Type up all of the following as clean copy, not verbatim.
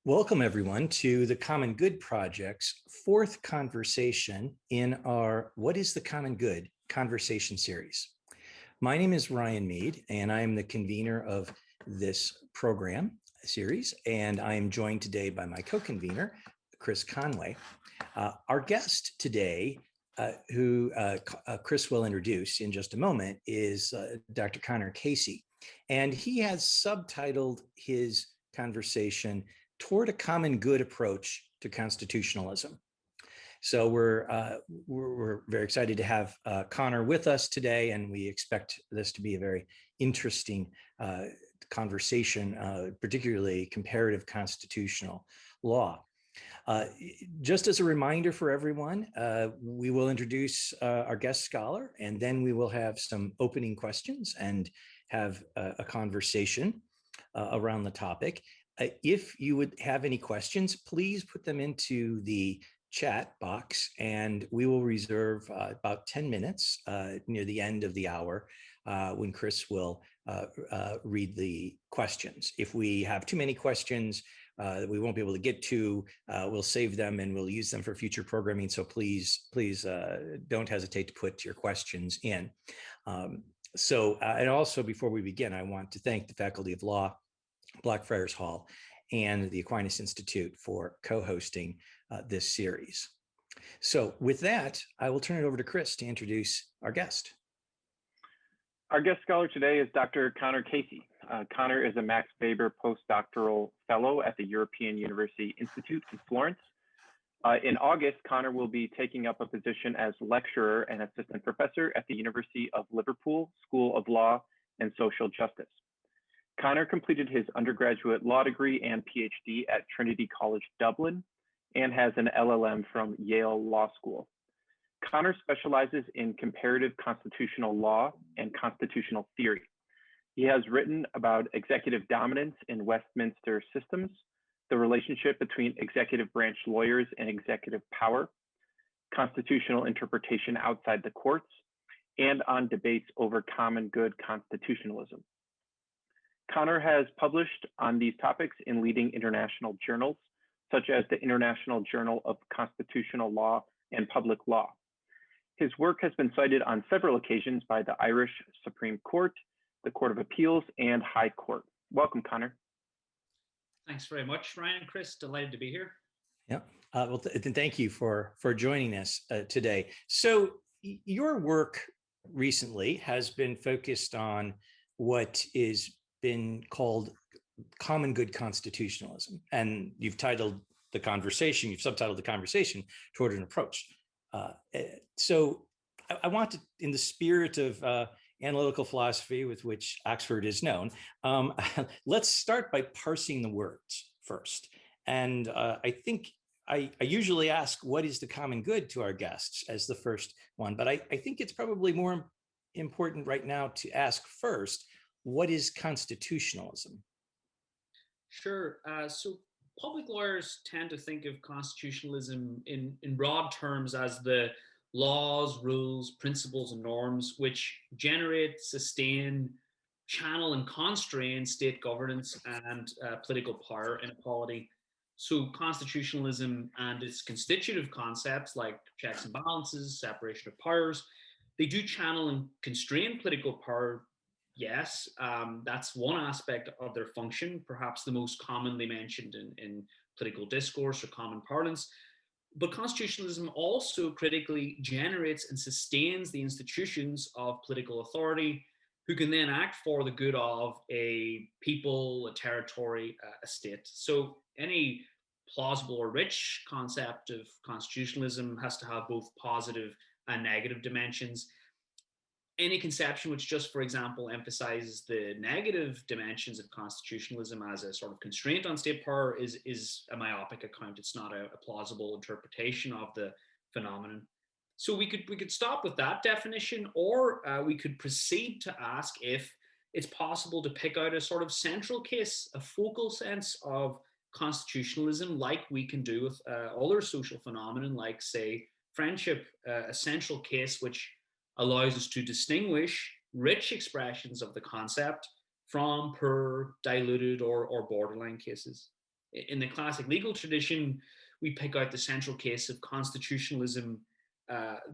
Welcome, everyone, to the Common Good Project's fourth conversation in our What is the Common Good conversation series. My name is Ryan Mead, and I am the convener of this program series, and I am joined today by my co-convener, Chris Conway. Our guest today, who Chris will introduce in just a moment, is Dr. Conor Casey, and he has subtitled his conversation Toward a Common Good Approach to Constitutionalism. So we're very excited to have Conor with us today, and we expect this to be a very interesting conversation, particularly comparative constitutional law. Just as a reminder for everyone, we will introduce our guest scholar, and then we will have some opening questions and have a conversation around the topic. If you would have any questions, please put them into the chat box, and we will reserve about 10 minutes near the end of the hour when Chris will read the questions. If we have too many questions that we won't be able to get to, we'll save them and we'll use them for future programming. So please don't hesitate to put your questions in. And also, before we begin, I want to thank the Faculty of Law, Blackfriars Hall, and the Aquinas Institute for co-hosting this series. So with that, I will turn it over to Chris to introduce our guest. Our guest scholar today is Dr. Conor Casey. Conor is a Max Weber postdoctoral fellow at the European University Institute in Florence. In August, Conor will be taking up a position as lecturer and assistant professor at the University of Liverpool School of Law and Social Justice. Conor completed his undergraduate law degree and PhD at Trinity College Dublin and has an LLM from Yale Law School. Conor specializes in comparative constitutional law and constitutional theory. He has written about executive dominance in Westminster systems, the relationship between executive branch lawyers and executive power, constitutional interpretation outside the courts, and on debates over common good constitutionalism. Conor has published on these topics in leading international journals, such as the International Journal of Constitutional Law and Public Law. His work has been cited on several occasions by the Irish Supreme Court, the Court of Appeals, and High Court. Welcome, Conor. Thanks very much, Ryan and Chris. Delighted to be here. Yeah, thank you for joining us today. So your work recently has been focused on what is been called common good constitutionalism, and you've subtitled the conversation Toward an Approach. So I want to, in the spirit of analytical philosophy with which Oxford is known, let's start by parsing the words first. And I think I usually ask, what is the common good to our guests as the first one, but I think it's probably more important right now to ask first, what is constitutionalism? Sure. So public lawyers tend to think of constitutionalism in broad terms as the laws, rules, principles, and norms which generate, sustain, channel, and constrain state governance and political power inequality. So constitutionalism and its constitutive concepts like checks and balances, separation of powers, they do channel and constrain political power. Yes, that's one aspect of their function, perhaps the most commonly mentioned in political discourse or common parlance. But constitutionalism also critically generates and sustains the institutions of political authority, who can then act for the good of a people, a territory, a state. So any plausible or rich concept of constitutionalism has to have both positive and negative dimensions. Any conception which just, for example, emphasizes the negative dimensions of constitutionalism as a sort of constraint on state power is a myopic account. It's not a plausible interpretation of the phenomenon. So we could stop with that definition, or we could proceed to ask if it's possible to pick out a sort of central case, a focal sense of constitutionalism, like we can do with other social phenomenon, like, say, friendship, a central case which allows us to distinguish rich expressions of the concept from poor, diluted, or borderline cases. In the classic legal tradition, we pick out the central case of constitutionalism,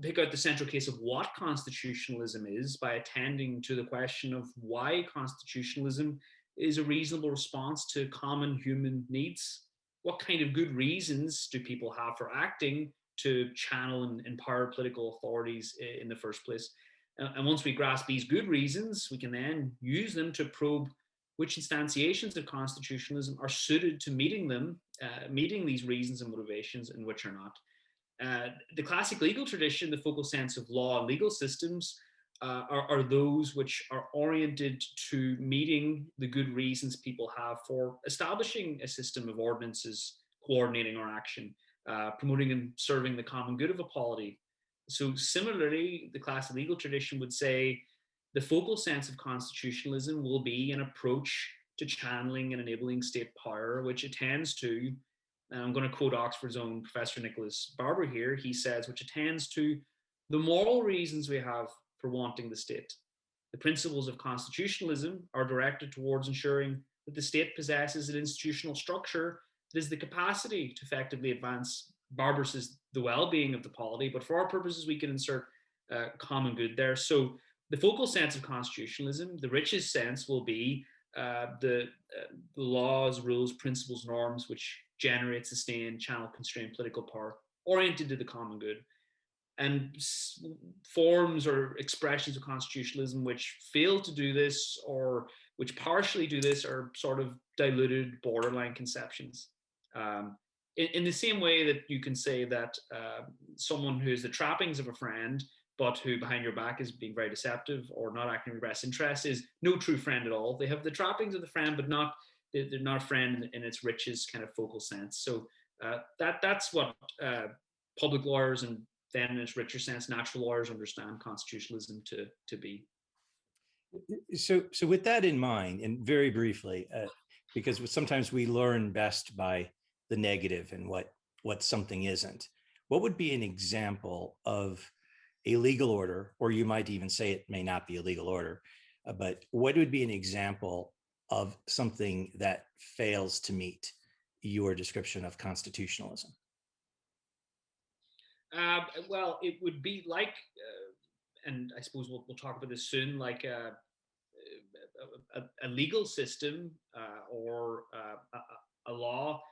pick out the central case of what constitutionalism is by attending to the question of why constitutionalism is a reasonable response to common human needs. What kind of good reasons do people have for acting to channel and empower political authorities in the first place? And once we grasp these good reasons, we can then use them to probe which instantiations of constitutionalism are suited to meeting these reasons and motivations, and which are not. The classic legal tradition, the focal sense of law and legal systems, are those which are oriented to meeting the good reasons people have for establishing a system of ordinances coordinating our action, promoting and serving the common good of a polity. So similarly, the classic legal tradition would say the focal sense of constitutionalism will be an approach to channeling and enabling state power, which attends to, and I'm going to quote Oxford's own Professor Nicholas Barber here, he says, which attends to the moral reasons we have for wanting the state. The principles of constitutionalism are directed towards ensuring that the state possesses an institutional structure that has the capacity to effectively advance, Barber says, the well-being of the polity, but for our purposes, we can insert common good there. So the focal sense of constitutionalism, the richest sense, will be the laws, rules, principles, norms which generate, sustain, channel, constrain political power oriented to the common good. And forms or expressions of constitutionalism which fail to do this or which partially do this are sort of diluted borderline conceptions. In the same way that you can say that someone who has the trappings of a friend but who behind your back is being very deceptive or not acting in your best interest is no true friend at all. They have the trappings of the friend, but they're not a friend in its richest kind of focal sense. So that's what public lawyers and then in its richer sense, natural lawyers understand constitutionalism to be. So with that in mind, and very briefly, because sometimes we learn best by the negative and what something isn't, what would be an example of a legal order, or you might even say it may not be a legal order, but what would be an example of something that fails to meet your description of constitutionalism? Well, it would be like, and I suppose we'll talk about this soon, like a legal system or a law.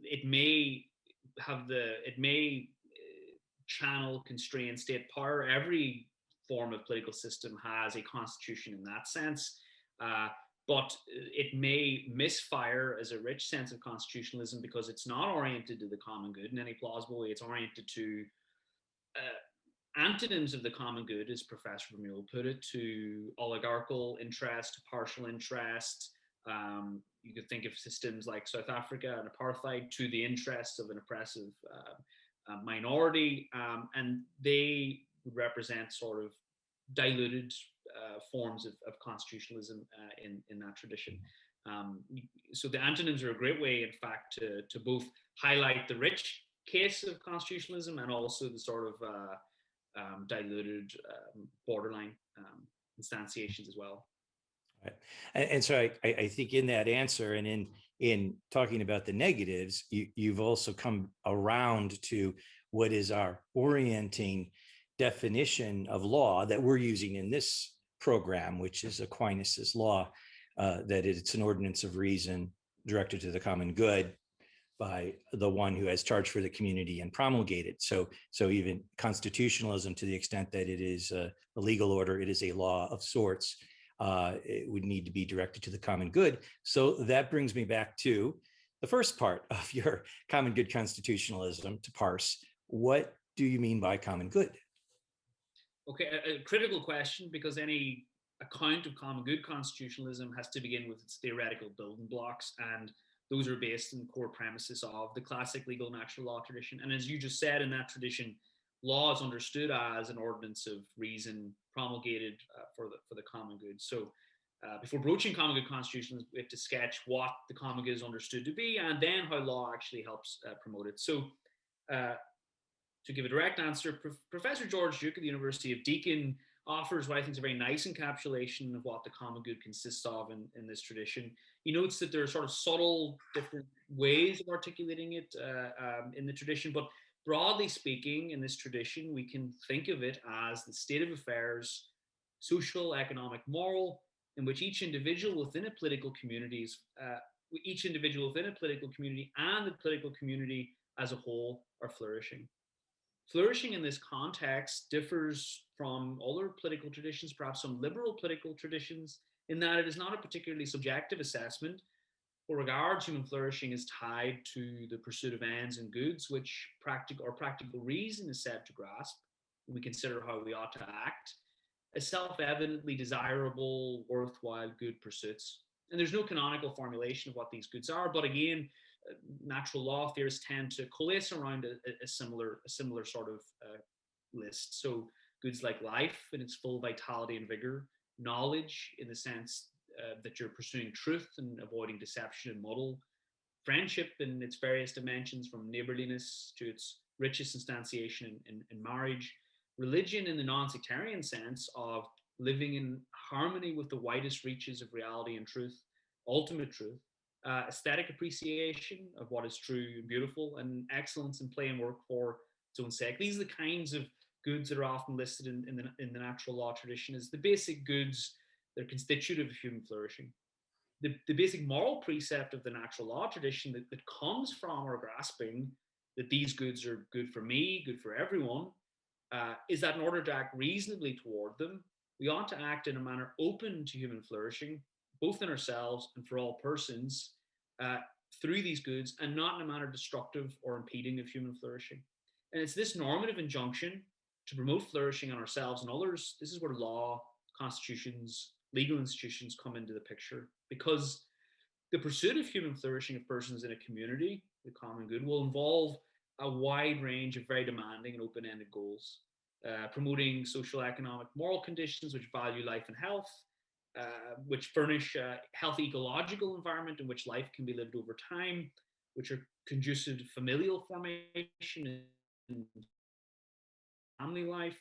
It may channel, constrain state power. Every form of political system has a constitution in that sense. But it may misfire as a rich sense of constitutionalism because it's not oriented to the common good in any plausible way. It's oriented to antonyms of the common good, as Professor Vermeulen put it, to oligarchical interest, to partial interest. You could think of systems like South Africa and apartheid to the interests of an oppressive minority, and they would represent sort of diluted forms of constitutionalism in that tradition. So the antonyms are a great way, in fact, to both highlight the rich case of constitutionalism and also the sort of diluted borderline instantiations as well. Right. And so I think in that answer and in talking about the negatives, you've also come around to what is our orienting definition of law that we're using in this program, which is Aquinas's law, that it's an ordinance of reason directed to the common good by the one who has charge for the community and promulgated. So even constitutionalism, to the extent that it is a legal order, it is a law of sorts. It would need to be directed to the common good. So that brings me back to the first part of your common good constitutionalism to parse. What do you mean by common good? Okay, a critical question, because any account of common good constitutionalism has to begin with its theoretical building blocks, and those are based in core premises of the classic legal natural law tradition. And as you just said, in that tradition, law is understood as an ordinance of reason promulgated for the common good. So before broaching common good constitutions, we have to sketch what the common good is understood to be, and then how law actually helps promote it. So to give a direct answer, Professor George Duke at the University of Deakin offers what I think is a very nice encapsulation of what the common good consists of in this tradition. He notes that there are sort of subtle different ways of articulating it in the tradition, but broadly speaking, in this tradition, we can think of it as the state of affairs, social, economic, moral, in which each individual within a political community and the political community as a whole are flourishing. Flourishing in this context differs from other political traditions, perhaps some liberal political traditions, in that it is not a particularly subjective assessment. For regards, human flourishing is tied to the pursuit of ends and goods, which practical reason is said to grasp when we consider how we ought to act as self-evidently desirable, worthwhile, good pursuits. And there's no canonical formulation of what these goods are, but again, natural law theorists tend to coalesce around a similar sort of list. So goods like life in its full vitality and vigor, knowledge in the sense that you're pursuing truth and avoiding deception and muddle, friendship in its various dimensions, from neighborliness to its richest instantiation in marriage, religion in the non-sectarian sense of living in harmony with the widest reaches of reality and truth, ultimate truth, aesthetic appreciation of what is true and beautiful, and excellence in play and work for its own sake. These are the kinds of goods that are often listed in the natural law tradition as the basic goods that are constitutive of human flourishing. The basic moral precept of the natural law tradition that comes from our grasping that these goods are good for me, good for everyone, is that in order to act reasonably toward them, we ought to act in a manner open to human flourishing, both in ourselves and for all persons, through these goods, and not in a manner destructive or impeding of human flourishing. And it's this normative injunction to promote flourishing on ourselves and others. This is where law, constitutions, legal institutions come into the picture, because the pursuit of human flourishing of persons in a community, the common good, will involve a wide range of very demanding and open-ended goals, promoting social, economic, moral conditions which value life and health, which furnish a healthy ecological environment in which life can be lived over time, which are conducive to familial formation and family life,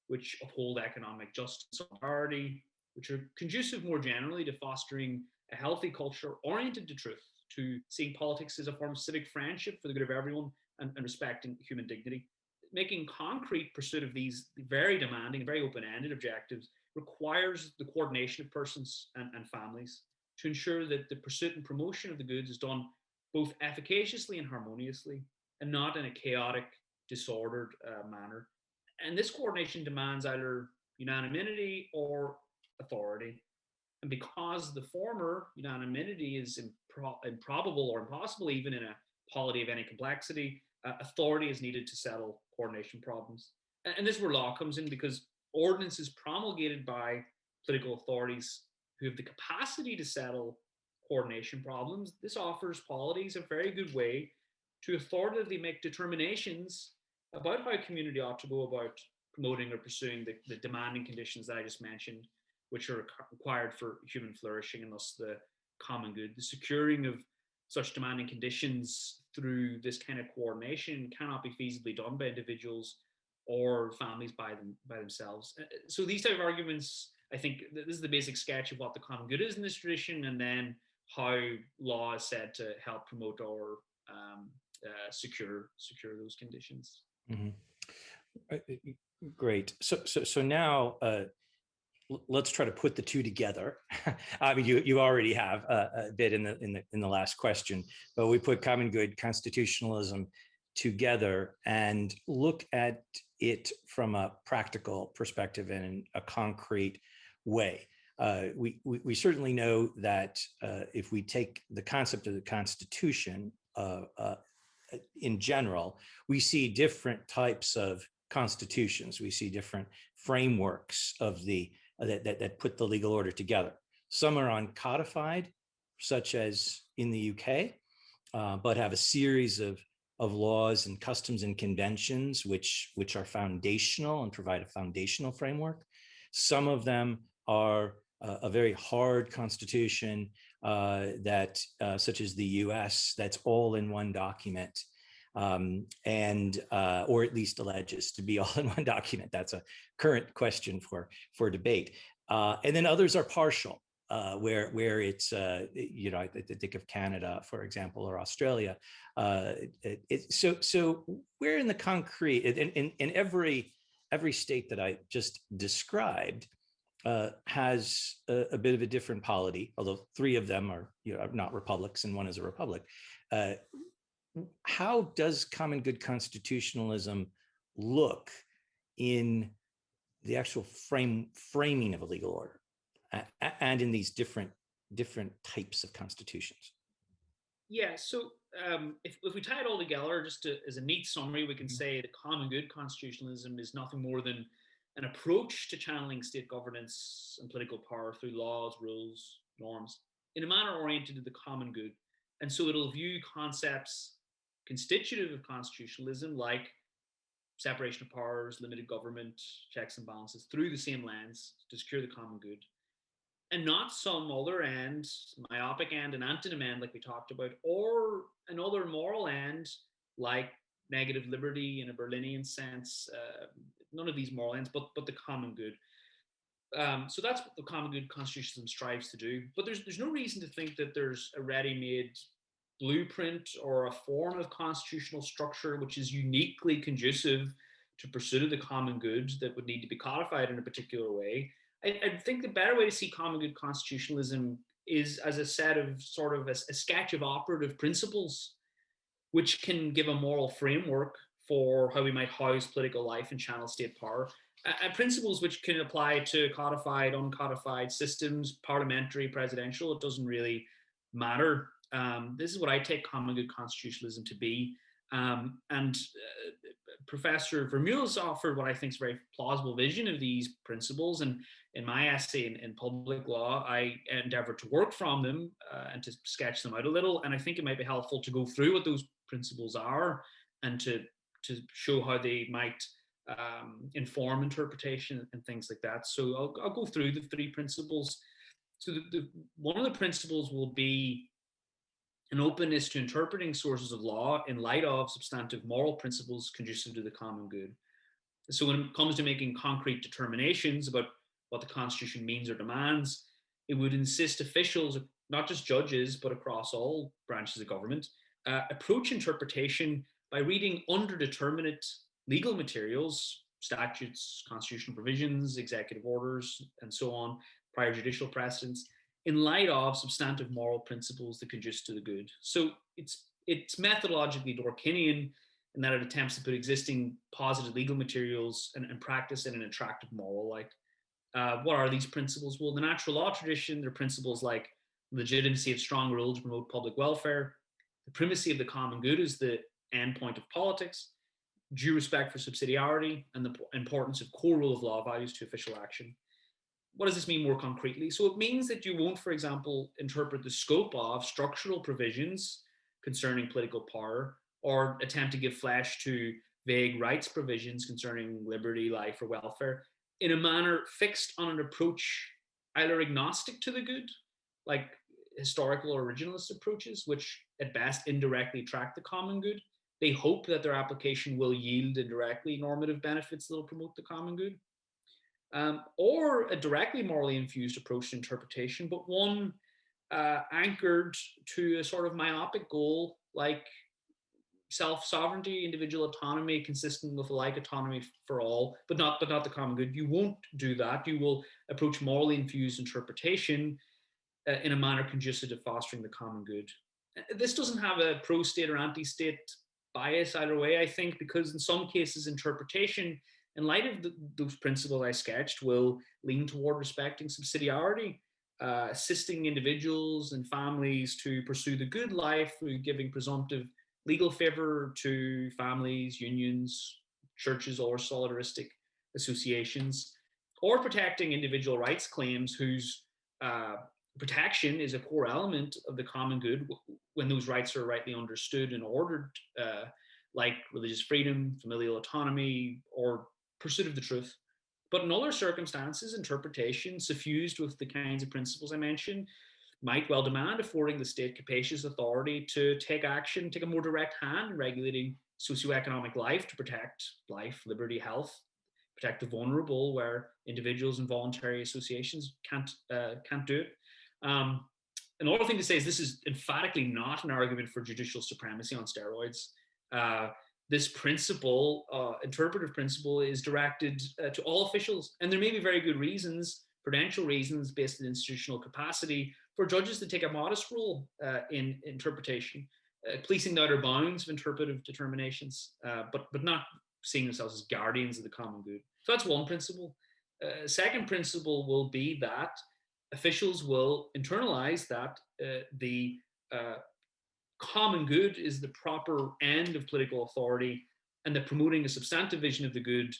which uphold economic justice and solidarity, which are conducive more generally to fostering a healthy culture oriented to truth, to seeing politics as a form of civic friendship for the good of everyone, and respecting human dignity. Making concrete pursuit of these very demanding, very open-ended objectives requires the coordination of persons and families to ensure that the pursuit and promotion of the goods is done both efficaciously and harmoniously, and not in a chaotic, disordered manner. And this coordination demands either unanimity or authority. And because the former, unanimity, is improbable or impossible even in a polity of any complexity, authority is needed to settle coordination problems. And this is where law comes in, because ordinances promulgated by political authorities who have the capacity to settle coordination problems, this offers polities a very good way to authoritatively make determinations about how a community ought to go about promoting or pursuing the demanding conditions that I just mentioned, which are required for human flourishing and thus the common good. The securing of such demanding conditions through this kind of coordination cannot be feasibly done by individuals or families by themselves. So these type of arguments, I think this is the basic sketch of what the common good is in this tradition, and then how law is said to help promote or secure those conditions. Mm-hmm. Great. So now let's try to put the two together. I mean, you already have a bit in the last question, but we put common good, constitutionalism together and look at it from a practical perspective and in a concrete way. We certainly know that if we take the concept of the Constitution in general, we see different types of constitutions. We see different frameworks of that put the legal order together. Some are uncodified, such as in the UK, but have a series of laws and customs and conventions which are foundational and provide a foundational framework. Some of them are a very hard constitution that, such as the US, that's all in one document, and or at least alleges to be all in one document. That's a current question for debate. And then others are partial. where it's I think of Canada, for example, or Australia. So where in the concrete, in every state that I just described has a bit of a different polity, although three of them are not republics and one is a republic. How does common good constitutionalism look in the actual framing of a legal order and in these different types of constitutions? Yeah, so if we tie it all together, as a neat summary, we can say the common good constitutionalism is nothing more than an approach to channeling state governance and political power through laws, rules, norms in a manner oriented to the common good. And so it'll view concepts constitutive of constitutionalism, like separation of powers, limited government, checks and balances, through the same lens to secure the common good, and not some other end, myopic end, an antonym end, like we talked about, or another moral end, like negative liberty in a Berlinian sense. None of these moral ends, but the common good. So that's what the common good constitutionalism strives to do. But there's no reason to think that there's a ready-made blueprint or a form of constitutional structure which is uniquely conducive to pursuit of the common good that would need to be codified in a particular way. I think the better way to see common good constitutionalism is as a set of sort of a sketch of operative principles which can give a moral framework for how we might house political life and channel state power. Principles which can apply to codified, uncodified systems, parliamentary, presidential, it doesn't really matter. This is what I take common good constitutionalism to be. Professor Vermeulen's offered what I think is a very plausible vision of these principles. And in my essay in public law, I endeavored to work from them and to sketch them out a little. And I think it might be helpful to go through what those principles are and to show how they might inform interpretation and things like that. So I'll go through the three principles. So one of the principles will be an openness to interpreting sources of law in light of substantive moral principles conducive to the common good. So when it comes to making concrete determinations about what the Constitution means or demands, it would insist officials, not just judges, but across all branches of government, approach interpretation by reading underdeterminate legal materials, statutes, constitutional provisions, executive orders, and so on, prior judicial precedents, in light of substantive moral principles that conduce to the good. So it's methodologically Dworkinian in that it attempts to put existing positive legal materials and practice in an attractive moral light. What are these principles? Well, the natural law tradition, there are principles like legitimacy of strong rule to promote public welfare, the primacy of the common good is the end point of politics, due respect for subsidiarity, and the importance of core rule of law values to official action. What does this mean more concretely? So it means that you won't, for example, interpret the scope of structural provisions concerning political power or attempt to give flesh to vague rights provisions concerning liberty, life, or welfare in a manner fixed on an approach either agnostic to the good, like historical or originalist approaches, which at best indirectly track the common good. They hope that their application will yield indirectly normative benefits that will promote the common good. Or a directly morally infused approach to interpretation, but one anchored to a sort of myopic goal like self-sovereignty, individual autonomy, consistent with like autonomy for all, but not the common good. You won't do that. You will approach morally infused interpretation in a manner conducive to fostering the common good. This doesn't have a pro-state or anti-state bias either way, I think, because in some cases interpretation in light of those principles I sketched will lean toward respecting subsidiarity, assisting individuals and families to pursue the good life through giving presumptive legal favor to families, unions, churches, or solidaristic associations, or protecting individual rights claims whose protection is a core element of the common good when those rights are rightly understood and ordered, like religious freedom, familial autonomy, or pursuit of the truth. But in other circumstances, interpretation suffused with the kinds of principles I mentioned might well demand affording the state capacious authority to take action, take a more direct hand in regulating socioeconomic life to protect life, liberty, health, protect the vulnerable where individuals and voluntary associations can't do it. Another thing to say is this is emphatically not an argument for judicial supremacy on steroids. This principle, interpretive principle, is directed to all officials, and there may be very good reasons, prudential reasons based on institutional capacity, for judges to take a modest role in interpretation, policing the outer bounds of interpretive determinations, but not seeing themselves as guardians of the common good. So that's one principle. Second principle will be that officials will internalize that the common good is the proper end of political authority, and that promoting a substantive vision of the good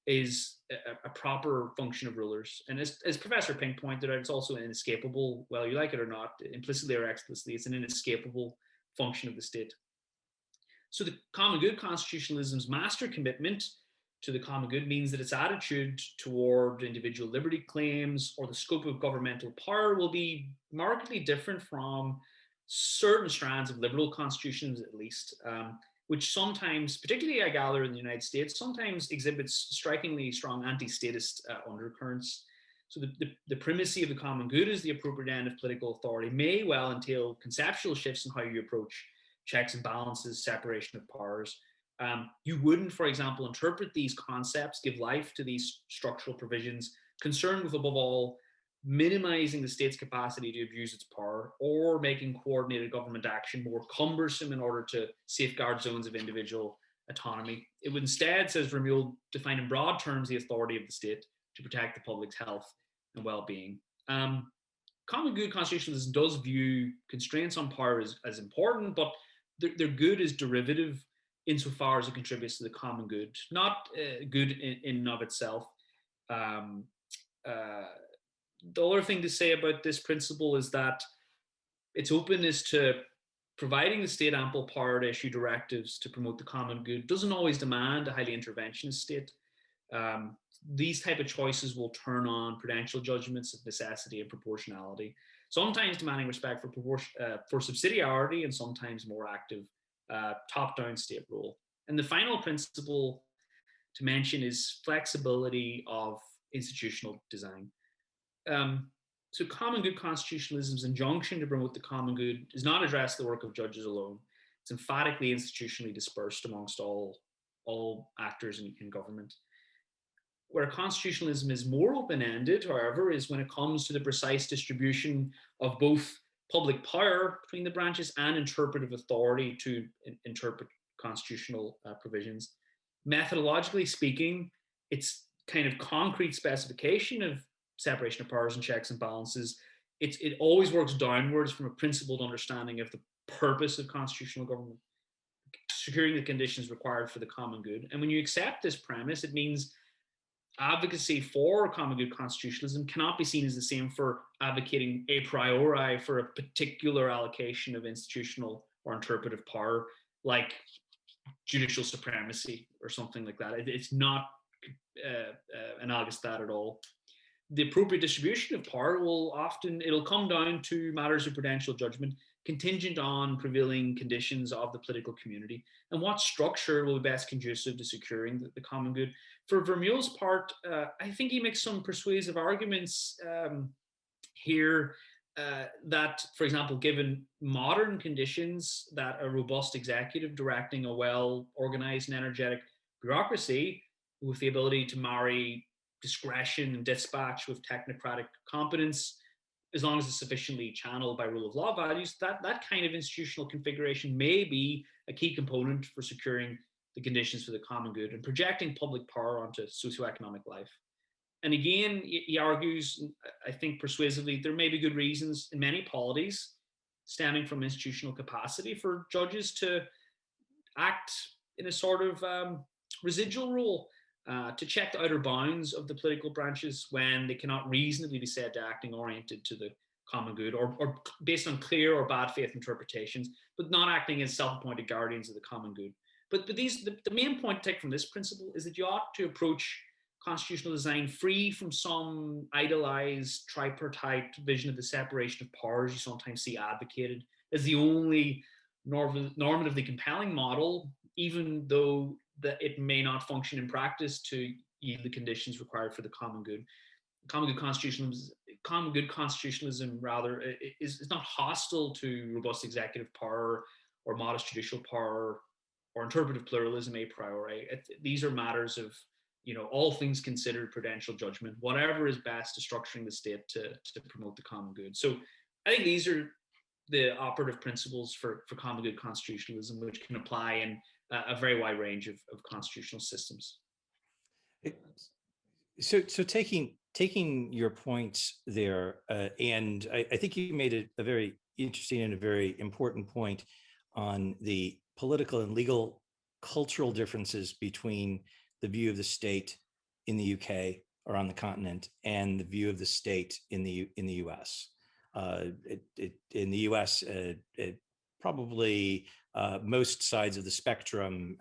is a proper function of rulers. And as Professor Pink pointed out, it's also an inescapable, well, you like it or not, implicitly or explicitly, it's an inescapable function of the state. So the common good constitutionalism's master commitment to the common good means that its attitude toward individual liberty claims or the scope of governmental power will be markedly different from certain strands of liberal constitutions, at least, which sometimes, particularly I gather in the United States, sometimes exhibits strikingly strong anti-statist undercurrents. So the primacy of the common good as the appropriate end of political authority may well entail conceptual shifts in how you approach checks and balances, separation of powers. You wouldn't, for example, interpret these concepts, give life to these structural provisions, concerned with, above all, minimizing the state's capacity to abuse its power or making coordinated government action more cumbersome in order to safeguard zones of individual autonomy. It would instead, says Vermeulen, define in broad terms the authority of the state to protect the public's health and well-being. Common good constitutionalism does view constraints on power as important, but their good is derivative insofar as it contributes to the common good, not good in and of itself. The other thing to say about this principle is that its openness to providing the state ample power to issue directives to promote the common good doesn't always demand a highly interventionist state. These type of choices will turn on prudential judgments of necessity and proportionality, sometimes demanding respect for subsidiarity and sometimes more active top-down state role. And the final principle to mention is flexibility of institutional design. So common good constitutionalism's injunction to promote the common good does not address the work of judges alone. It's emphatically institutionally dispersed amongst all actors in government. Where constitutionalism is more open-ended, however, is when it comes to the precise distribution of both public power between the branches and interpretive authority to interpret constitutional provisions. Methodologically speaking, it's kind of concrete specification of separation of powers and checks and balances. It always works downwards from a principled understanding of the purpose of constitutional government, securing the conditions required for the common good. And when you accept this premise, it means advocacy for common good constitutionalism cannot be seen as the same for advocating a priori for a particular allocation of institutional or interpretive power, like judicial supremacy or something like that. It's not analogous to that at all. The appropriate distribution of power it'll come down to matters of prudential judgment, contingent on prevailing conditions of the political community and what structure will be best conducive to securing the common good. For Vermeulen's part, I think he makes some persuasive arguments here that, for example, given modern conditions, that a robust executive directing a well-organized and energetic bureaucracy with the ability to marry discretion and dispatch with technocratic competence, as long as it's sufficiently channeled by rule of law values, that kind of institutional configuration may be a key component for securing the conditions for the common good and projecting public power onto socioeconomic life. And again, he argues, I think persuasively, there may be good reasons in many polities stemming from institutional capacity for judges to act in a sort of residual role, to check the outer bounds of the political branches when they cannot reasonably be said to acting oriented to the common good or based on clear or bad faith interpretations, but not acting as self-appointed guardians of the common good. But the main point to take from this principle is that you ought to approach constitutional design free from some idealized tripartite vision of the separation of powers you sometimes see advocated as the only normatively compelling model, even though that it may not function in practice to yield the conditions required for the common good. Common good common good constitutionalism rather is not hostile to robust executive power or modest judicial power or interpretive pluralism a priori. These are matters of, all things considered, prudential judgment, whatever is best to structuring the state to promote the common good. So I think these are the operative principles for common good constitutionalism, which can apply in a very wide range of constitutional systems. So taking your points there, and I think you made a very interesting and a very important point on the political and legal cultural differences between the view of the state in the UK or on the continent and the view of the state in the US. In the US, probably most sides of the spectrum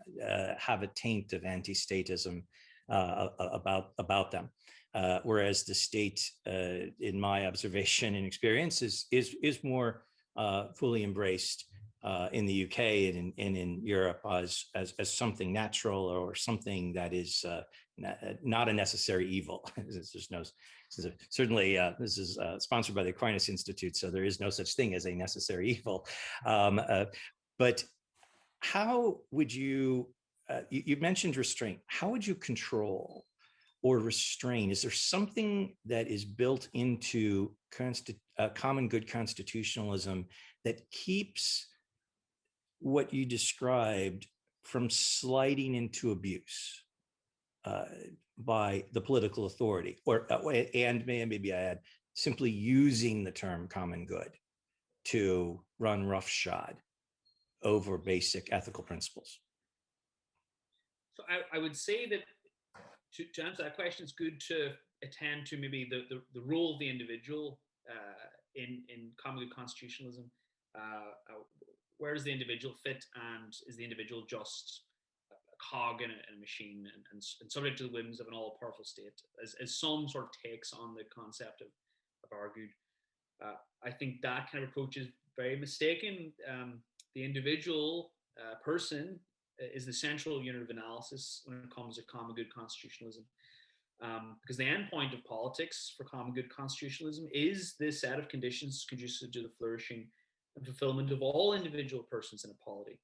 have a taint of anti-statism about them, whereas the state, in my observation and experience, is more fully embraced in the UK and in Europe as something natural or something that is not a necessary evil. There's no, certainly this is sponsored by the Aquinas Institute, so there is no such thing as a necessary evil. But how would you, you mentioned restraint, how would you control or restrain? Is there something that is built into common good constitutionalism that keeps what you described from sliding into abuse by the political authority, and maybe I add, simply using the term common good to run roughshod over basic ethical principles? So I would say that to answer that question, it's good to attend to maybe the role of the individual in common good constitutionalism. Where does the individual fit, and is the individual just a cog in a machine and subject to the whims of an all-powerful state, as some sort of takes on the concept have argued? I think that kind of approach is very mistaken. The individual person is the central unit of analysis when it comes to common good constitutionalism. Because the end point of politics for common good constitutionalism is this set of conditions conducive to the flourishing and fulfillment of all individual persons in a polity.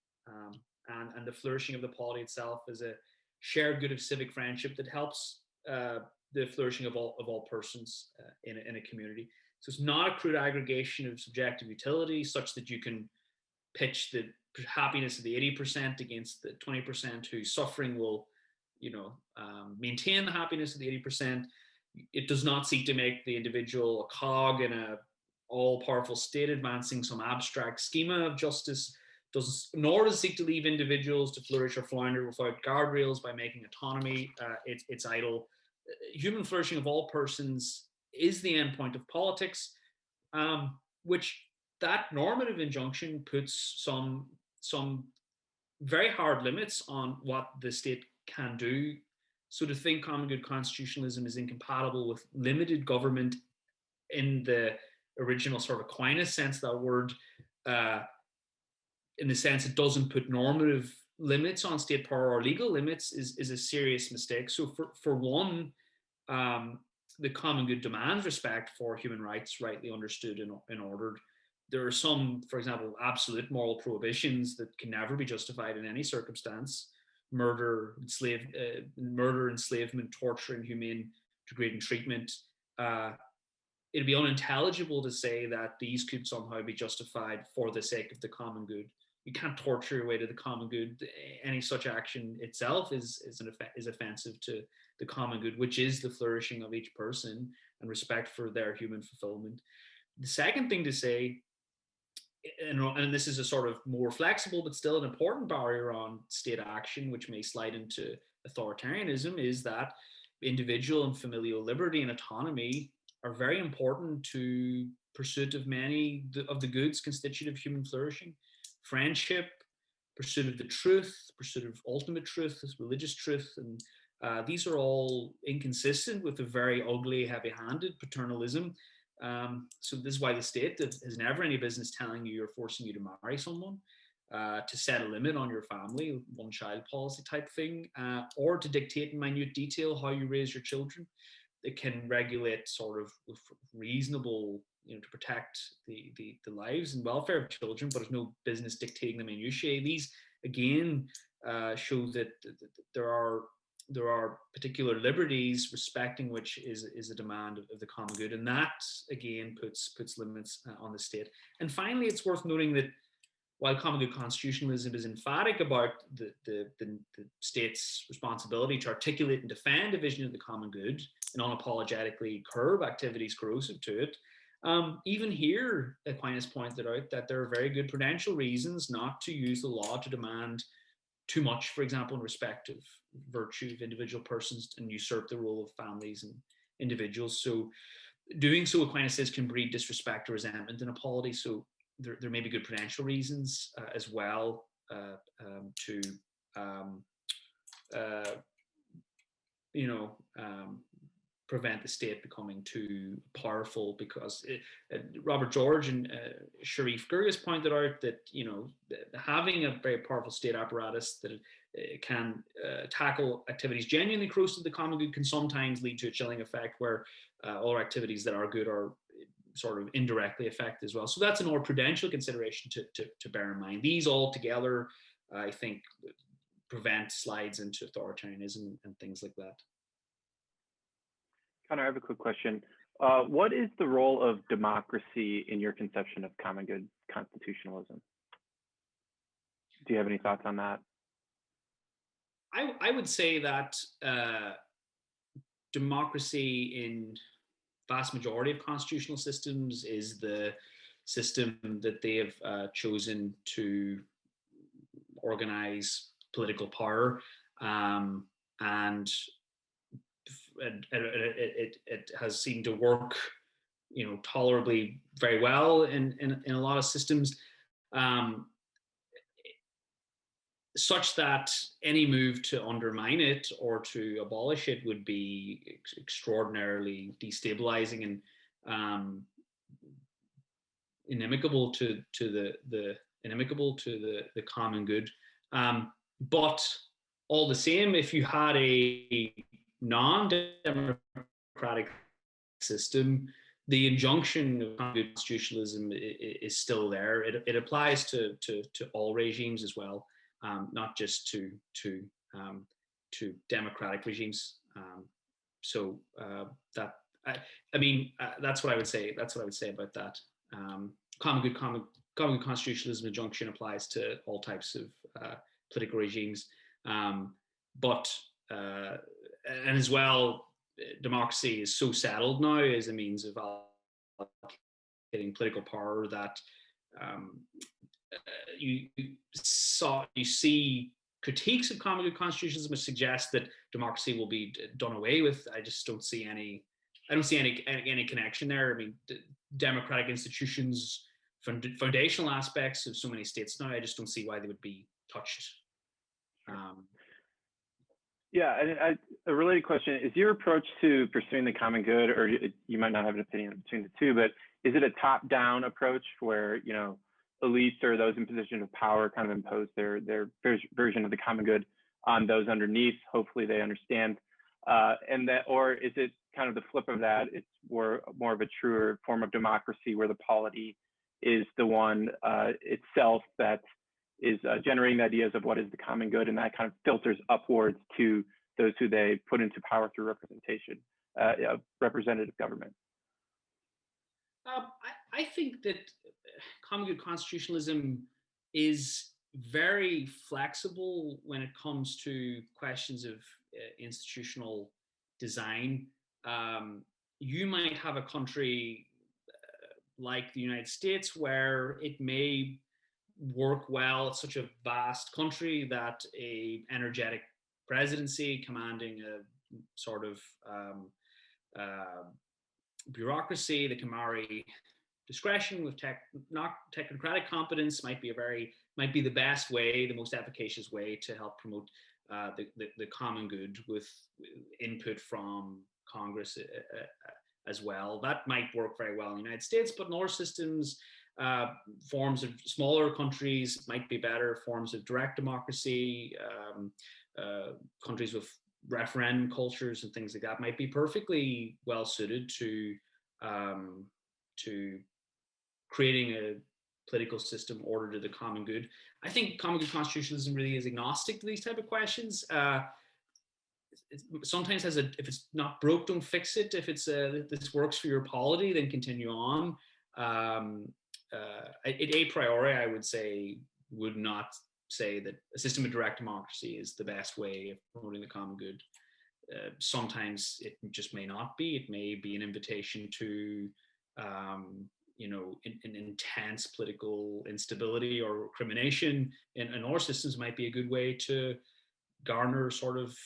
And the flourishing of the polity itself is a shared good of civic friendship that helps the flourishing of all persons in a community. So it's not a crude aggregation of subjective utility such that you can pitch the happiness of the 80% against the 20% whose suffering will, maintain the happiness of the 80%. It does not seek to make the individual a cog in a all-powerful state advancing some abstract schema of justice, nor does it seek to leave individuals to flourish or flounder without guardrails by making autonomy its idol. Human flourishing of all persons is the end point of politics, which that normative injunction puts some very hard limits on what the state can do. So to think common good constitutionalism is incompatible with limited government in the original sort of Aquinas sense of that word, in the sense it doesn't put normative limits on state power or legal limits, is a serious mistake. So for one, the common good demands respect for human rights, rightly understood and ordered. There are some, for example, absolute moral prohibitions that can never be justified in any circumstance: murder, enslavement, torture, inhumane, degrading treatment. It'd be unintelligible to say that these could somehow be justified for the sake of the common good. You can't torture your way to the common good. Any such action itself is offensive to the common good, which is the flourishing of each person and respect for their human fulfillment. The second thing to say, and this is a sort of more flexible but still an important barrier on state action, which may slide into authoritarianism, is that individual and familial liberty and autonomy are very important to pursuit of many of the goods constitutive of human flourishing: friendship, pursuit of the truth, pursuit of ultimate truth, religious truth. And these are all inconsistent with a very ugly, heavy-handed paternalism. So this is why the state has never any business telling you or forcing you to marry someone, to set a limit on your family, one-child policy type thing, or to dictate in minute detail how you raise your children. it can regulate sort of with reasonable, to protect the lives and welfare of children, but there's no business dictating the minutiae. These again show that there are particular liberties respecting which is a demand of the common good, and that again puts limits on the state. And finally, it's worth noting that while common good constitutionalism is emphatic about the state's responsibility to articulate and defend a vision of the common good and unapologetically curb activities corrosive to it, even here, Aquinas pointed out that there are very good prudential reasons not to use the law to demand too much, for example, in respect of virtue of individual persons, and usurp the role of families and individuals. So doing so, Aquinas says, can breed disrespect or resentment and apology. So there may be good prudential reasons as well to prevent the state becoming too powerful, because Robert George and Sharif Gurgas pointed out that having a very powerful state apparatus that can tackle activities genuinely corrosive to the common good can sometimes lead to a chilling effect, where other activities that are good are sort of indirectly affected as well. So that's a more prudential consideration to bear in mind. These all together, I think, prevent slides into authoritarianism and things like that. Conor, I have a quick question. What is the role of democracy in your conception of common good constitutionalism? Do you have any thoughts on that? I would say that democracy in vast majority of constitutional systems is the system that they have chosen to organize political power, and it has seemed to work, tolerably very well in a lot of systems, such that any move to undermine it or to abolish it would be extraordinarily destabilizing and inimical to the common good. But all the same, if you had a non-democratic system, the injunction of constitutionalism is still there. It applies to all regimes as well, not just to democratic regimes. So that's what I would say. That's what I would say about that. Common good constitutionalism injunction applies to all types of political regimes, but and as well, democracy is so settled now as a means of getting political power that you see critiques of common good constitutionalism which suggest that democracy will be done away with. I just don't see any. I don't see any connection there. I mean, democratic institutions, foundational aspects of so many states now, I just don't see why they would be touched. Yeah, and a related question, is your approach to pursuing the common good, or you might not have an opinion between the two, but is it a top-down approach where, elites or those in position of power kind of impose their version of the common good on those underneath? Hopefully they understand. Or is it kind of the flip of that? It's more of a truer form of democracy where the polity is the one itself that is generating ideas of what is the common good, and that kind of filters upwards to those who they put into power through representation, representative government. I think that common good constitutionalism is very flexible when it comes to questions of institutional design. You might have a country like the United States where it may work well. It's such a vast country that a energetic presidency commanding a sort of bureaucracy that can marry discretion with not technocratic competence might be the best way, the most efficacious way to help promote the common good with input from Congress as well. That might work very well in the United States, but in other systems, forms of smaller countries might be better, forms of direct democracy, countries with referendum cultures and things like that might be perfectly well suited to creating a political system ordered to the common good. I think common good constitutionalism really is agnostic to these type of questions. It sometimes has if it's not broke, don't fix it. If it's this works for your polity, then continue on. A priori, I would say, would not say that a system of direct democracy is the best way of promoting the common good. Sometimes it just may not be. It may be an invitation to in intense political instability or recrimination in our systems might be a good way to garner sort of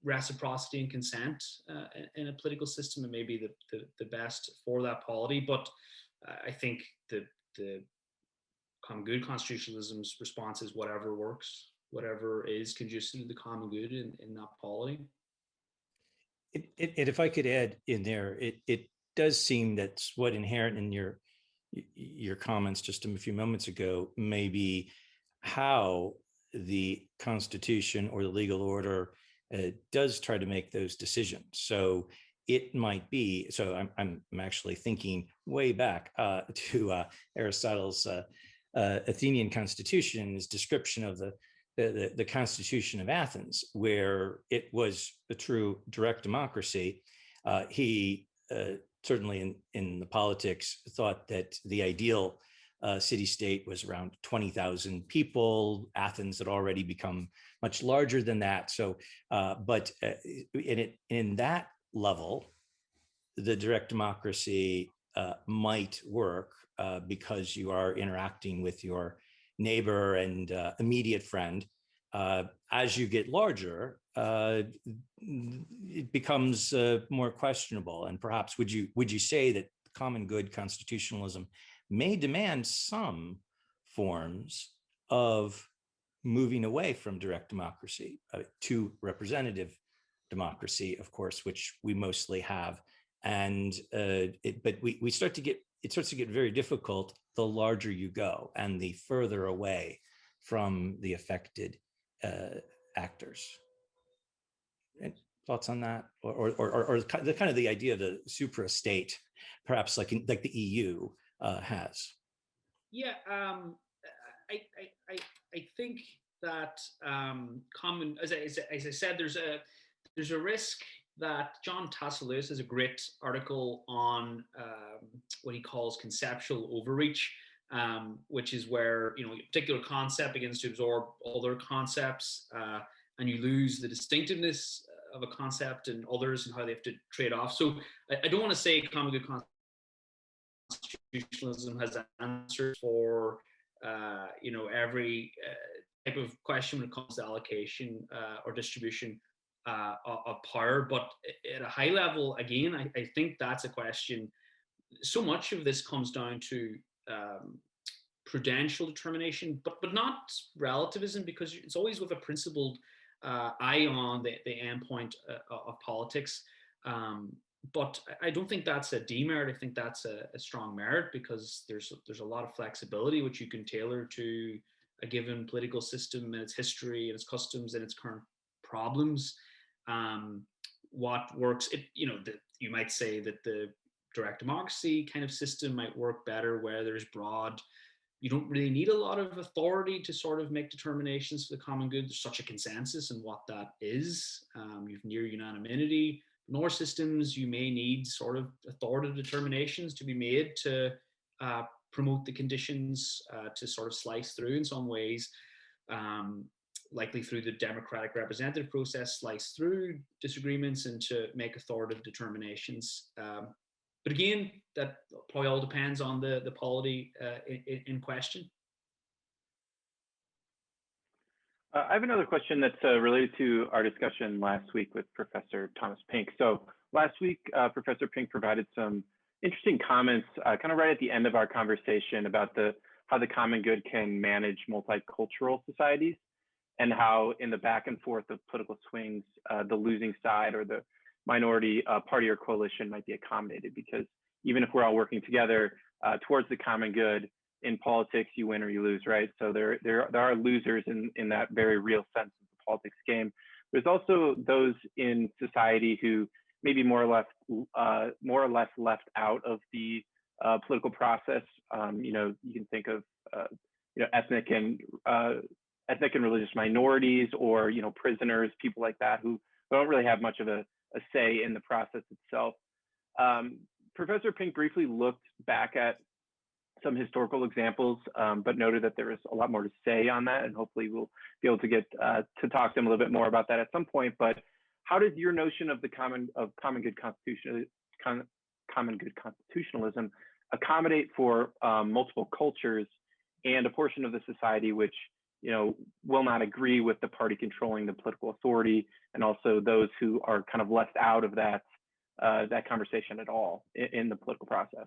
reciprocity and consent in a political system, and maybe the best for that polity. But I think the common good constitutionalism's response is whatever works, whatever is conducive to the common good in that polity. If I could add in there, it does seem that's what inherent in your comments just a few moments ago, maybe how the Constitution or the legal order does try to make those decisions. So it might be, so I'm actually thinking way back to Aristotle's Athenian constitution, his description of the Constitution of Athens, where it was a true direct democracy. He certainly in the politics thought that the ideal city-state was around 20,000 people. Athens had already become much larger than that. So, but in that level, the direct democracy might work because you are interacting with your neighbor and immediate friend. As you get larger, it becomes more questionable. And perhaps would you say that common good constitutionalism may demand some forms of moving away from direct democracy to representative democracy, of course, which we mostly have. And but we start to get, it starts to get very difficult the larger you go and the further away from the affected actors. And thoughts on that, or the kind of the idea of the supra state, perhaps like the EU has. Yeah, I think that common, as I said, there's a risk that John Tasselewis has a great article on what he calls conceptual overreach, which is where a particular concept begins to absorb other concepts, and you lose the distinctiveness of a concept and others and how they have to trade off. So I don't want to say common good constitutionalism has answers for every type of question when it comes to allocation or distribution of power. But at a high level, again, I think that's a question. So much of this comes down to prudential determination, but not relativism, because it's always with a principled eye on the end point of politics. But I don't think that's a demerit. I think that's a strong merit, because there's a lot of flexibility which you can tailor to a given political system and its history and its customs and its current problems. What works, you might say that the direct democracy kind of system might work better where there's broad, you don't really need a lot of authority to sort of make determinations for the common good. There's such a consensus in what that is. You've near unanimity. In our systems, you may need sort of authoritative determinations to be made to promote the conditions to sort of slice through in some ways, likely through the democratic representative process, slice through disagreements and to make authoritative determinations. But again, that probably all depends on the polity in question. I have another question that's related to our discussion last week with Professor Thomas Pink. So last week, Professor Pink provided some interesting comments kind of right at the end of our conversation about how the common good can manage multicultural societies, and how in the back and forth of political swings, the losing side or the minority party or coalition might be accommodated, because even if we're all working together towards the common good, in politics, you win or you lose, right? So there are losers in that very real sense of the politics game. There's also those in society who may be more or less left out of the political process. You know, you can think of you know, ethnic and religious minorities, or you know, prisoners, people like that who don't really have much of a say in the process itself. Professor Pink briefly looked back at some historical examples, but noted that there was a lot more to say on that, and hopefully we'll be able to get to talk to him a little bit more about that at some point. But how does your notion of the common good constitutionalism accommodate for multiple cultures and a portion of the society which, you know, will not agree with the party controlling the political authority, and also those who are kind of left out of that that conversation at all in the political process?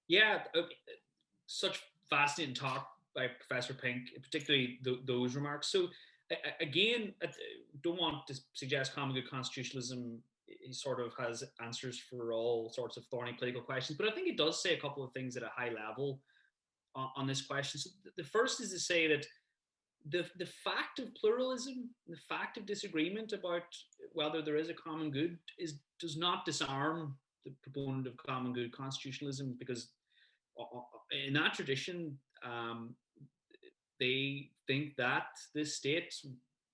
Yeah, such fascinating talk by Professor Pink, particularly those remarks. So again, I don't want to suggest common good constitutionalism sort of has answers for all sorts of thorny political questions, but I think it does say a couple of things at a high level on this question. So the first is to say that the fact of pluralism, the fact of disagreement about whether there is a common good does not disarm the proponent of common good constitutionalism, because in that tradition, they think that this state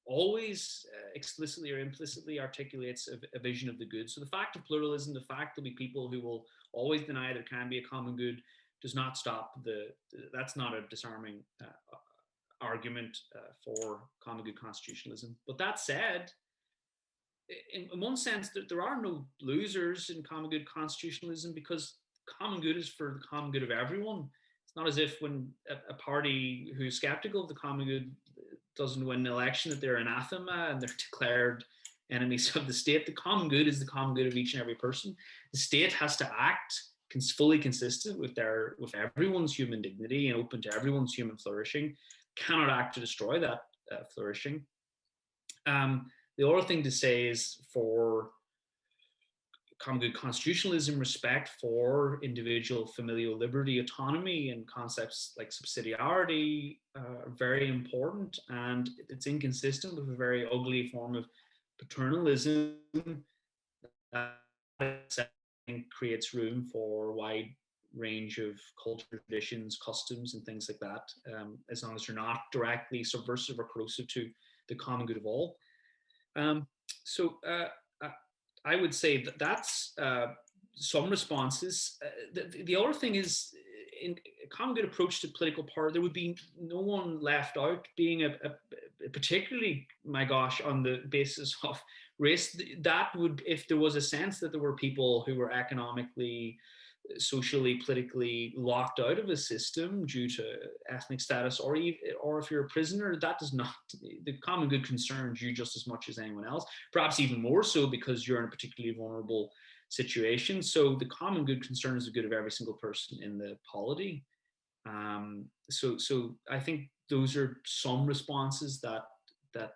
always explicitly or implicitly articulates a vision of the good. So the fact of pluralism, the fact there'll be people who will always deny there can be a common good, does not stop that's not a disarming argument for common good constitutionalism. But that said, in one sense, there are no losers in common good constitutionalism, because common good is for the common good of everyone. It's not as if when a party who's skeptical of the common good doesn't win an election that they're anathema and they're declared enemies of the state. The common good is the common good of each and every person. The state has to act fully consistent with everyone's human dignity and open to everyone's human flourishing. Cannot act to destroy that flourishing. The other thing to say is, for common good constitutionalism, respect for individual familial liberty, autonomy, and concepts like subsidiarity are very important, and it's inconsistent with a very ugly form of paternalism that creates room for a wide range of culture, traditions, customs, and things like that, as long as you're not directly subversive or corrosive to the common good of all. So I would say that's some responses. The other thing is, in a common good approach to political power, there would be no one left out, being particularly, my gosh, on the basis of race. That would, if there was a sense that there were people who were economically, socially, politically locked out of a system due to ethnic status, or if you're a prisoner, that does not, the common good concerns you just as much as anyone else, perhaps even more so because you're in a particularly vulnerable situation. So the common good concerns the good of every single person in the polity. So I think those are some responses that the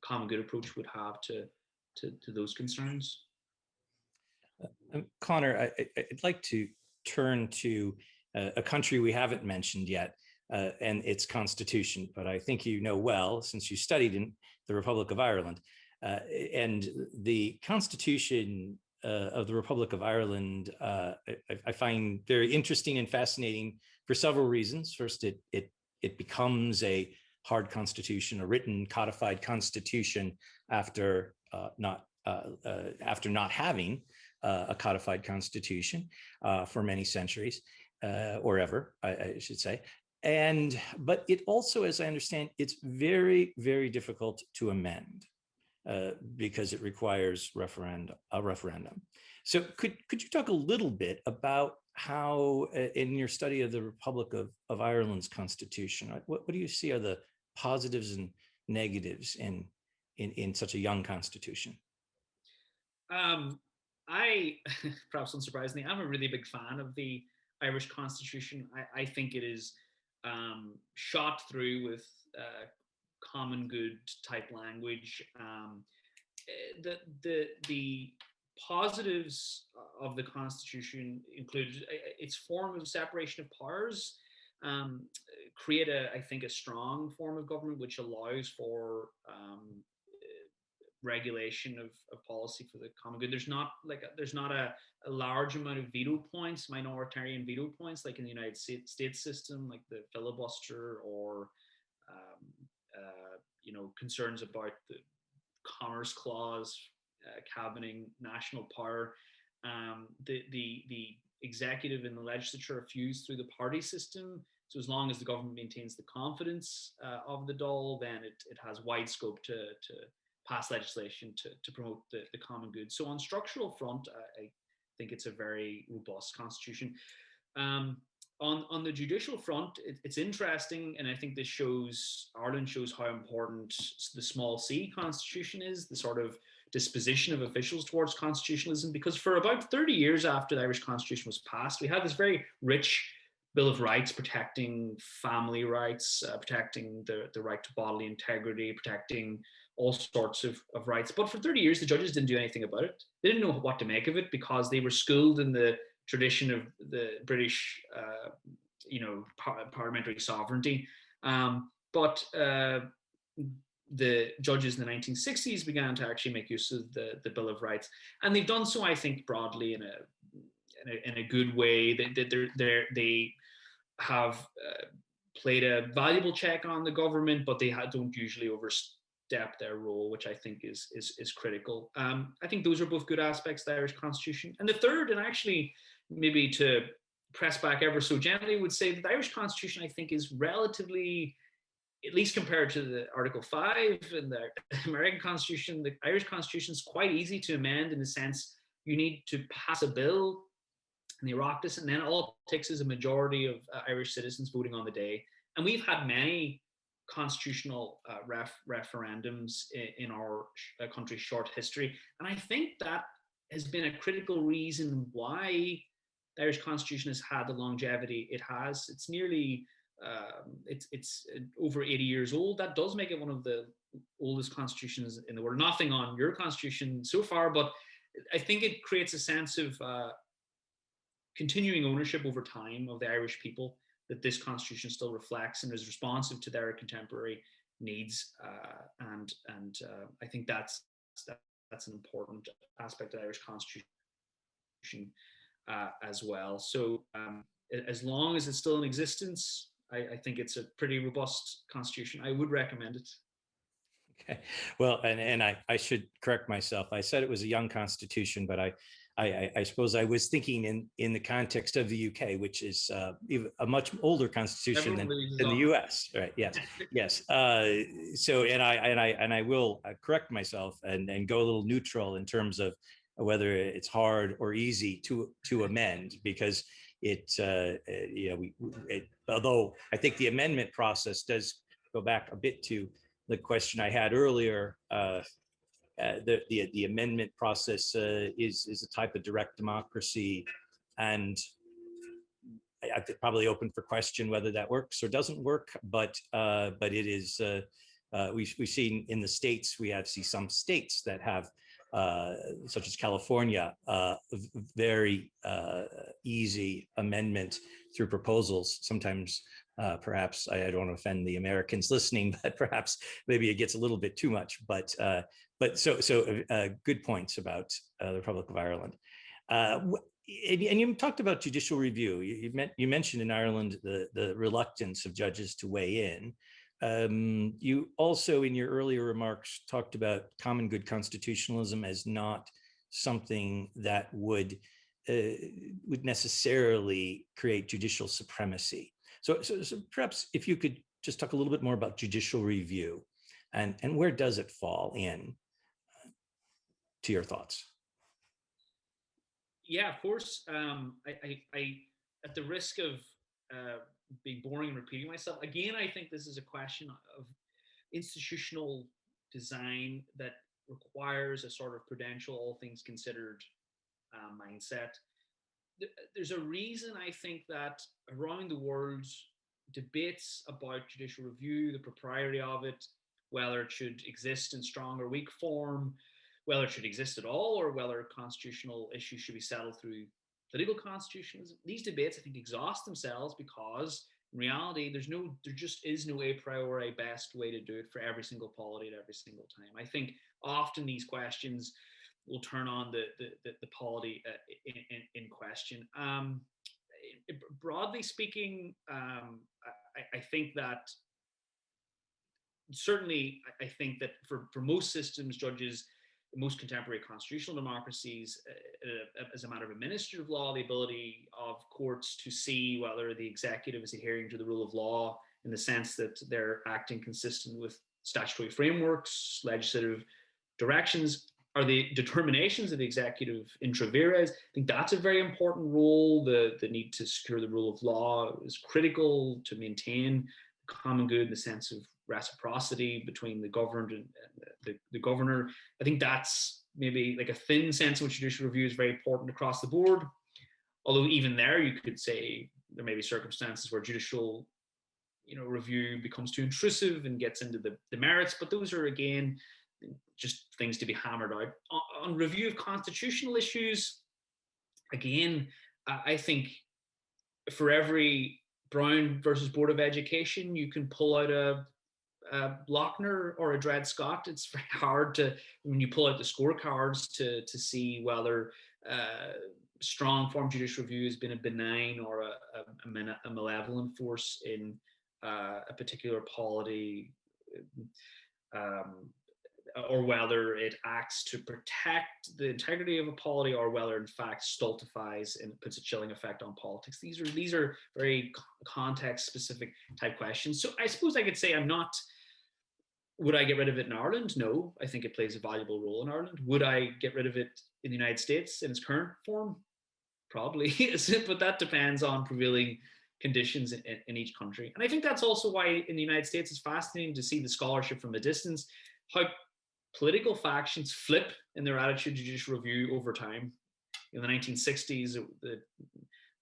common good approach would have to those concerns. Conor, I'd like to turn to a country we haven't mentioned yet, and its constitution, but I think you know well, since you studied in the Republic of Ireland. And the Constitution of the Republic of Ireland, I find very interesting and fascinating for several reasons. First, it becomes a hard constitution, a written, codified constitution after not having a codified constitution for many centuries, or ever, I should say. But it also, as I understand, it's very, very difficult to amend because it requires a referendum. So could you talk a little bit about how, in your study of the Republic of Ireland's constitution, what do you see are the positives and negatives in such a young constitution? I, perhaps unsurprisingly, I'm a really big fan of the Irish Constitution. I think it is shot through with common good type language. The positives of the Constitution include its form of separation of powers, create I think, a strong form of government which allows for regulation of policy for the common good. There's not a large amount of veto points, minoritarian veto points, like in the United States system, like the filibuster, or concerns about the Commerce Clause cabining national power. The executive and the legislature are fused through the party system. So as long as the government maintains the confidence of the Dáil, then it has wide scope to pass legislation to promote the common good. So on structural front, I think it's a very robust constitution. On the judicial front, it's interesting, and I think Ireland shows how important the small c constitution is, the sort of disposition of officials towards constitutionalism, because for about 30 years after the Irish Constitution was passed, we had this very rich Bill of Rights protecting family rights, protecting the right to bodily integrity, protecting all sorts of rights. But for 30 years, the judges didn't do anything about it. They didn't know what to make of it because they were schooled in the tradition of the British, parliamentary sovereignty. But the judges in the 1960s began to actually make use of the Bill of Rights, and they've done so, I think, broadly in a good way. They have played a valuable check on the government, but they don't usually overstep their role, which I think is critical. I think those are both good aspects of the Irish Constitution. And the third, and actually maybe to press back ever so gently, would say that the Irish Constitution, I think, is relatively, at least compared to the Article 5 and the American Constitution, the Irish Constitution is quite easy to amend, in the sense you need to pass a bill in the Oireachtas, and then all it takes is a majority of Irish citizens voting on the day. And we've had many constitutional referendums in our country's short history. And I think that has been a critical reason why the Irish Constitution has had the longevity it has. It's nearly, it's over 80 years old. That does make it one of the oldest constitutions in the world. Nothing on your constitution so far, but I think it creates a sense of continuing ownership over time of the Irish people, that this constitution still reflects and is responsive to their contemporary needs. And I think that's an important aspect of the Irish Constitution as well. So as long as it's still in existence, I think it's a pretty robust constitution. I would recommend it. Okay. Well, and I should correct myself. I said it was a young constitution, but I suppose I was thinking in the context of the UK, which is a much older constitution than the US, right? Yes, yes. So, and I will correct myself and go a little neutral in terms of whether it's hard or easy to amend, because although I think the amendment process does go back a bit to the question I had earlier. The amendment process is a type of direct democracy, and I probably open for question whether that works or doesn't work. But it is we've seen in the states, we see some states that have, such as California, very easy amendment through proposals. Sometimes perhaps I don't want to offend the Americans listening, but perhaps maybe it gets a little bit too much. But good points about the Republic of Ireland. And you talked about judicial review. You mentioned in Ireland the reluctance of judges to weigh in. You also, in your earlier remarks, talked about common good constitutionalism as not something that would necessarily create judicial supremacy. So perhaps if you could just talk a little bit more about judicial review and where does it fall in to your thoughts? Yeah, of course. I at the risk of being boring and repeating myself, again, I think this is a question of institutional design that requires a sort of prudential, all things considered mindset. There's a reason I think that around the world, debates about judicial review, the propriety of it, whether it should exist in strong or weak form, whether it should exist at all, or whether constitutional issues should be settled through political constitutionalism. These debates, I think, exhaust themselves because In reality, there just is no a priori best way to do it for every single polity at every single time. I think often these questions will turn on the polity in question. Broadly speaking, I think that certainly, I think that for most systems, judges, most contemporary constitutional democracies, as a matter of administrative law, the ability of courts to see whether the executive is adhering to the rule of law in the sense that they're acting consistent with statutory frameworks, legislative directions, are the determinations of the executive intra vires. I think that's a very important role. The need to secure the rule of law is critical to maintain the common good in the sense of reciprocity between the governed and the governor. I think that's maybe like a thin sense in which judicial review is very important across the board. Although even there, you could say there may be circumstances where judicial review becomes too intrusive and gets into the merits, but those are, again, just things to be hammered out. On review of constitutional issues, again, I think for every Brown versus Board of Education, you can pull out a Lochner or a Dred Scott. It's very hard to, when you pull out the scorecards, to see whether strong form judicial review has been a benign or a malevolent force in a particular polity, or whether it acts to protect the integrity of a polity, or whether in fact stultifies and puts a chilling effect on politics. These are very context specific type questions. So I suppose I could say would I get rid of it in Ireland? No, I think it plays a valuable role in Ireland. Would I get rid of it in the United States in its current form? Probably, but that depends on prevailing conditions in each country. And I think that's also why in the United States it's fascinating to see the scholarship from a distance, how political factions flip in their attitude to judicial review over time. In the 1960s,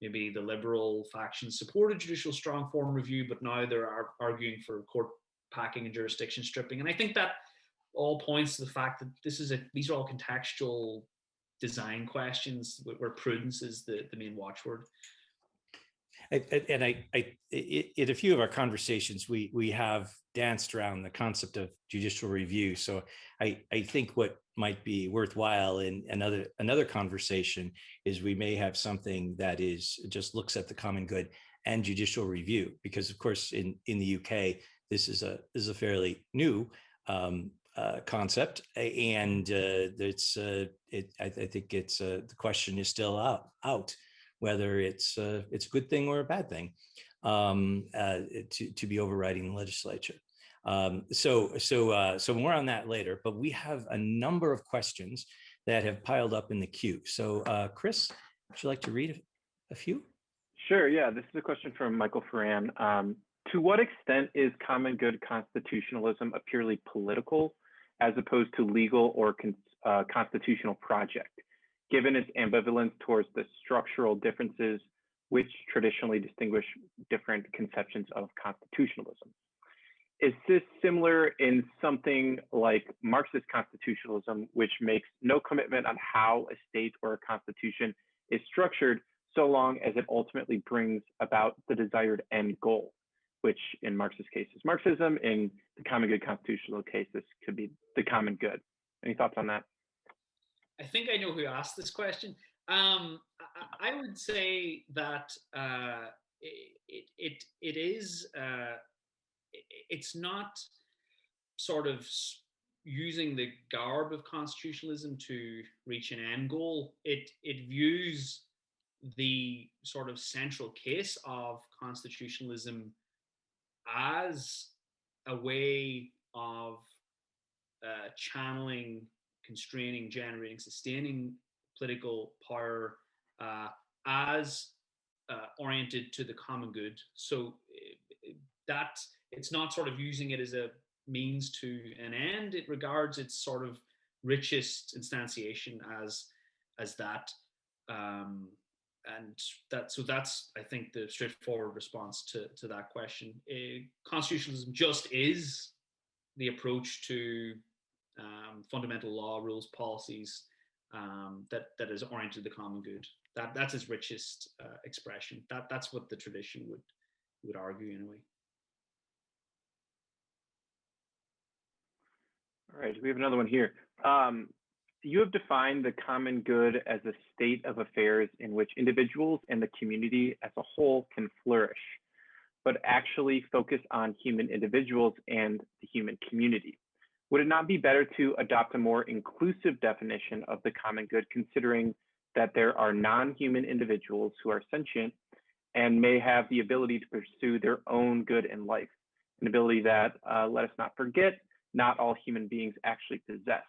maybe the liberal factions supported judicial strong form review, but now they're arguing for court packing and jurisdiction stripping. And I think that all points to the fact that these are all contextual design questions where prudence is the main watchword. In a few of our conversations, we have danced around the concept of judicial review. So I think what might be worthwhile in another conversation is we may have something that just looks at the common good and judicial review, because of course in the UK this is a fairly new concept, and I think the question is still out whether it's a good thing or a bad thing to be overriding the legislature. So more on that later, but we have a number of questions that have piled up in the queue. So Chris, would you like to read a few? Sure, yeah, this is a question from Michael Ferran. To what extent is common good constitutionalism a purely political as opposed to legal or constitutional project, given its ambivalence towards the structural differences which traditionally distinguish different conceptions of constitutionalism? Is this similar in something like Marxist constitutionalism, which makes no commitment on how a state or a constitution is structured, so long as it ultimately brings about the desired end goal, which in Marxist case is Marxism, in the common good constitutional case, this could be the common good. Any thoughts on that? I think I know who asked this question. I would say that it's not sort of using the garb of constitutionalism to reach an end goal. It views the sort of central case of constitutionalism as a way of channeling, constraining, generating, sustaining political power as oriented to the common good. So that it's not sort of using it as a means to an end. It regards its sort of richest instantiation as that. And that's I think the straightforward response to that question. Constitutionalism just is the approach to fundamental law, rules, policies that is oriented to the common good. That's its richest expression. That's what the tradition would argue in a way. All right, we have another one here. You have defined the common good as a state of affairs in which individuals and the community as a whole can flourish, but actually focus on human individuals and the human community. Would it not be better to adopt a more inclusive definition of the common good, considering that there are non-human individuals who are sentient and may have the ability to pursue their own good in life, an ability that, let us not forget, not all human beings actually possess?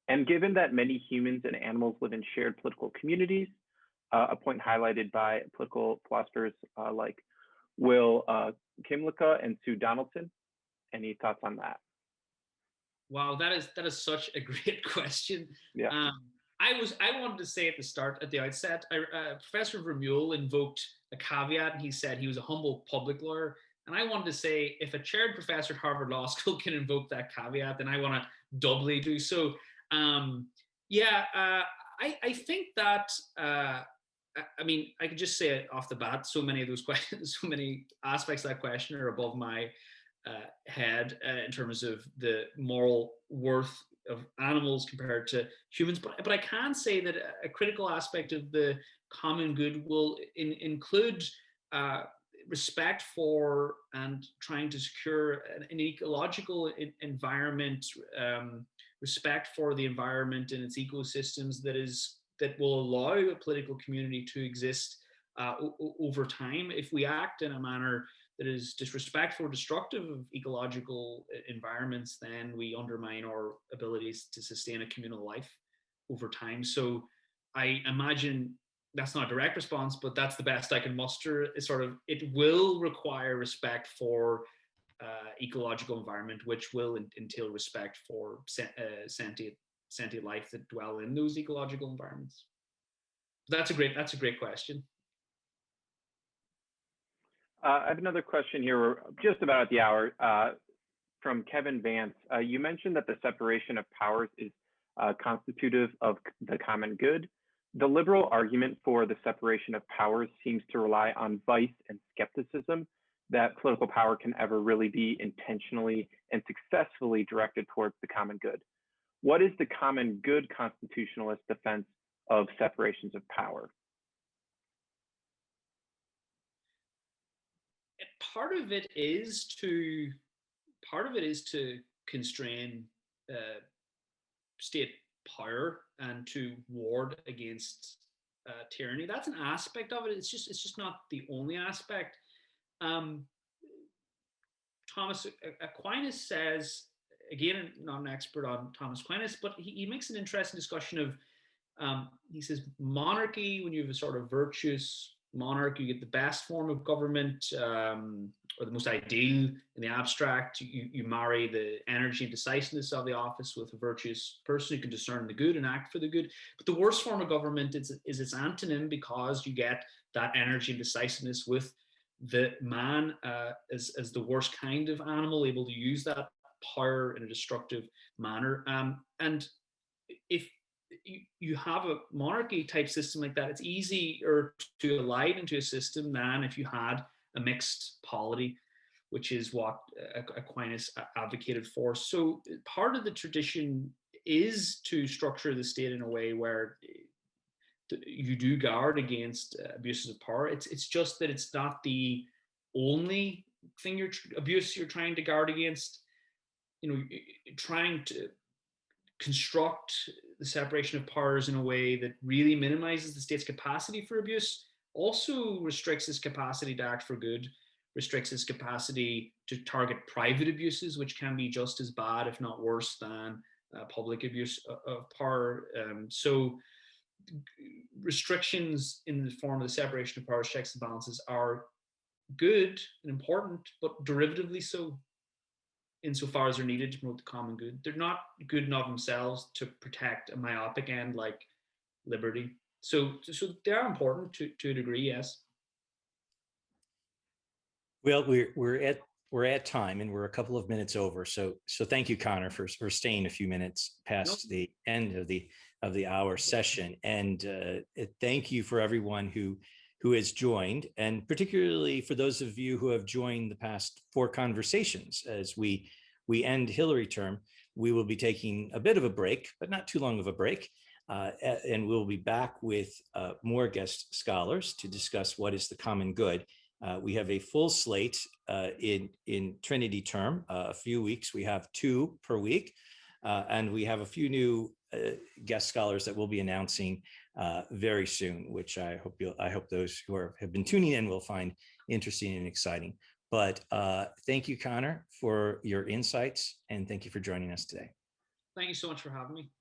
And given that many humans and animals live in shared political communities, a point highlighted by political philosophers like Will Kimlicka and Sue Donaldson, any thoughts on that? Wow, that is such a great question. Yeah. I wanted to say at the outset, Professor Vermeulen invoked a caveat, and he said he was a humble public lawyer. And I wanted to say, if a chaired professor at Harvard Law School can invoke that caveat, then I want to doubly do so. I think that, I mean, I could just say it off the bat, so many of those questions, so many aspects of that question are above my head in terms of the moral worth of animals compared to humans. But I can say that a critical aspect of the common good will include respect for and trying to secure an ecological environment, respect for the environment and its ecosystems that will allow a political community to exist over time. If we act in a manner that is disrespectful or destructive of ecological environments, then we undermine our abilities to sustain a communal life over time. So I imagine that's not a direct response, but that's the best I can muster. It's sort of, it will require respect for ecological environment, which will entail respect for sentient life that dwell in those ecological environments. That's a great question. I have another question here. We're just about at the hour from Kevin Vance. You mentioned that the separation of powers is constitutive of the common good. The liberal argument for the separation of powers seems to rely on vice and skepticism that political power can ever really be intentionally and successfully directed towards the common good. What is the common good constitutionalist defense of separations of power? Part of it is to constrain state power and to ward against tyranny. That's an aspect of it. It's just not the only aspect. Thomas Aquinas says, again, not an expert on Thomas Aquinas, but he makes an interesting discussion of, he says, monarchy, when you have a sort of virtuous monarch, you get the best form of government, or the most ideal in the abstract. You marry the energy and decisiveness of the office with a virtuous person who can discern the good and act for the good. But the worst form of government is its antonym, because you get that energy and decisiveness with the man as the worst kind of animal, able to use that power in a destructive manner. And if you have a monarchy type system like that, it's easier to align into a system than if you had a mixed polity, which is what Aquinas advocated for. So part of the tradition is to structure the state in a way where you do guard against abuses of power. It's just that it's not the only thing you're trying to guard against. You know, trying to construct the separation of powers in a way that really minimizes the state's capacity for abuse also restricts its capacity to act for good, restricts its capacity to target private abuses, which can be just as bad, if not worse, than public abuse of power. So restrictions in the form of the separation of powers, checks and balances, are good and important, but derivatively so, insofar as they're needed to promote the common good. They're not good in of themselves to protect a myopic end like liberty. So they are important to a degree, yes. Well, we're at time, and we're a couple of minutes over. So thank you, Conor, for staying a few minutes past the end of the hour session, and thank you for everyone who who has joined, and particularly for those of you who have joined the past 4 conversations. As we end Hillary term, we will be taking a bit of a break, but not too long of a break. And we'll be back with more guest scholars to discuss what is the common good. We have a full slate in Trinity term, a few weeks. We have 2 per week, and we have a few new guest scholars that we'll be announcing very soon, which I hope those who have been tuning in will find interesting and exciting. But thank you, Conor, for your insights, and thank you for joining us today. Thank you so much for having me.